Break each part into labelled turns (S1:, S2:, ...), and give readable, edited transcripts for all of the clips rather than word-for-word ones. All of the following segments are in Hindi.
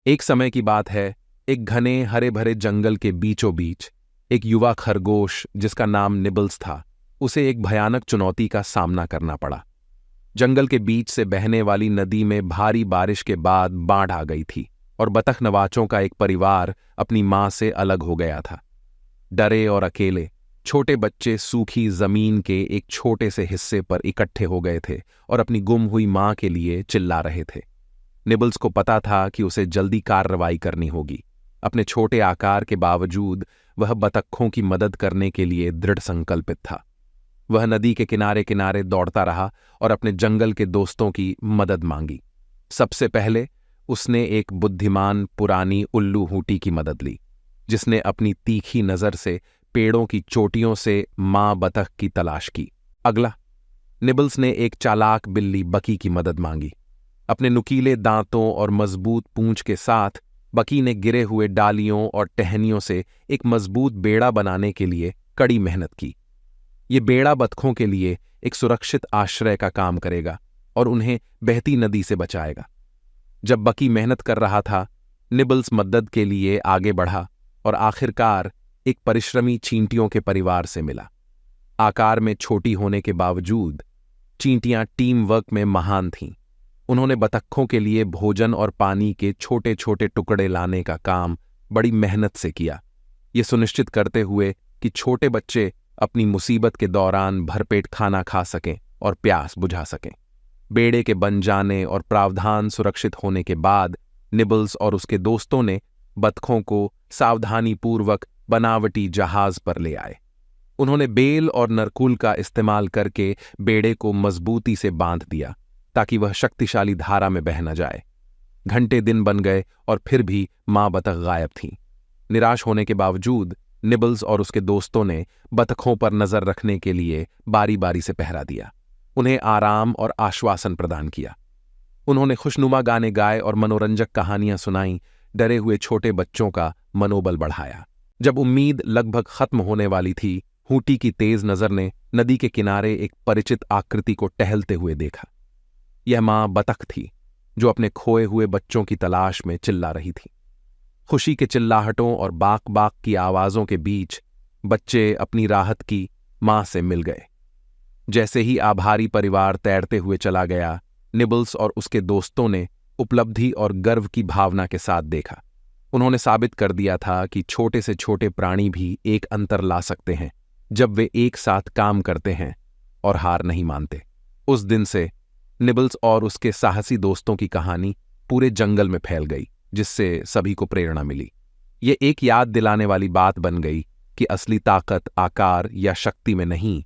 S1: एक समय की बात है, एक घने हरे भरे जंगल के बीचों बीच एक युवा खरगोश जिसका नाम निबल्स था, उसे एक भयानक चुनौती का सामना करना पड़ा। जंगल के बीच से बहने वाली नदी में भारी बारिश के बाद बाढ़ आ गई थी और बतख नवाचों का एक परिवार अपनी मां से अलग हो गया था। डरे और अकेले छोटे बच्चे सूखी जमीन के एक छोटे से हिस्से पर इकट्ठे हो गए थे और अपनी गुम हुई मां के लिए चिल्ला रहे थे। निबल्स को पता था कि उसे जल्दी कार्रवाई करनी होगी। अपने छोटे आकार के बावजूद वह बतखों की मदद करने के लिए दृढ़ संकल्पित था। वह नदी के किनारे किनारे दौड़ता रहा और अपने जंगल के दोस्तों की मदद मांगी। सबसे पहले उसने एक बुद्धिमान पुरानी उल्लू हूटी की मदद ली, जिसने अपनी तीखी नजर से पेड़ों की चोटियों से मां बतख की तलाश की। अगला, निबल्स ने एक चालाक बिल्ली बकी की मदद मांगी। अपने नुकीले दांतों और मजबूत पूंछ के साथ बकी ने गिरे हुए डालियों और टहनियों से एक मजबूत बेड़ा बनाने के लिए कड़ी मेहनत की। ये बेड़ा बतखों के लिए एक सुरक्षित आश्रय का काम करेगा और उन्हें बहती नदी से बचाएगा। जब बकी मेहनत कर रहा था, निबल्स मदद के लिए आगे बढ़ा और आखिरकार एक परिश्रमी चींटियों के परिवार से मिला। आकार में छोटी होने के बावजूद चींटियां टीम वर्क में महान थीं। उन्होंने बतखों के लिए भोजन और पानी के छोटे छोटे टुकड़े लाने का काम बड़ी मेहनत से किया, ये सुनिश्चित करते हुए कि छोटे बच्चे अपनी मुसीबत के दौरान भरपेट खाना खा सकें और प्यास बुझा सकें। बेड़े के बन जाने और प्रावधान सुरक्षित होने के बाद निबल्स और उसके दोस्तों ने बतखों को सावधानीपूर्वक बनावटी जहाज पर ले आए। उन्होंने बेल और नरकुल का इस्तेमाल करके बेड़े को मजबूती से बांध दिया ताकि वह शक्तिशाली धारा में बह न जाए। घंटे दिन बन गए और फिर भी मां बतख गायब थीं। निराश होने के बावजूद निबल्स और उसके दोस्तों ने बतखों पर नजर रखने के लिए बारी बारी से पहरा दिया, उन्हें आराम और आश्वासन प्रदान किया। उन्होंने खुशनुमा गाने गाए और मनोरंजक कहानियां सुनाई, डरे हुए छोटे बच्चों का मनोबल बढ़ाया। जब उम्मीद लगभग खत्म होने वाली थी, हूटी की तेज नजर ने नदी के किनारे एक परिचित आकृति को टहलते हुए देखा। यह मां बतख थी जो अपने खोए हुए बच्चों की तलाश में चिल्ला रही थी। खुशी के चिल्लाहटों और बाक बाक की आवाजों के बीच बच्चे अपनी राहत की मां से मिल गए। जैसे ही आभारी परिवार तैरते हुए चला गया, निबल्स और उसके दोस्तों ने उपलब्धि और गर्व की भावना के साथ देखा। उन्होंने साबित कर दिया था कि छोटे से छोटे प्राणी भी एक अंतर ला सकते हैं जब वे एक साथ काम करते हैं और हार नहीं मानते। उस दिन से निबल्स और उसके साहसी दोस्तों की कहानी पूरे जंगल में फैल गई, जिससे सभी को प्रेरणा मिली। ये एक याद दिलाने वाली बात बन गई कि असली ताकत आकार या शक्ति में नहीं,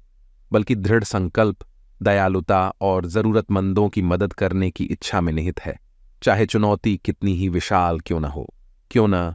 S1: बल्कि दृढ़ संकल्प, दयालुता और जरूरतमंदों की मदद करने की इच्छा में निहित है, चाहे चुनौती कितनी ही विशाल क्यों न हो। क्यों न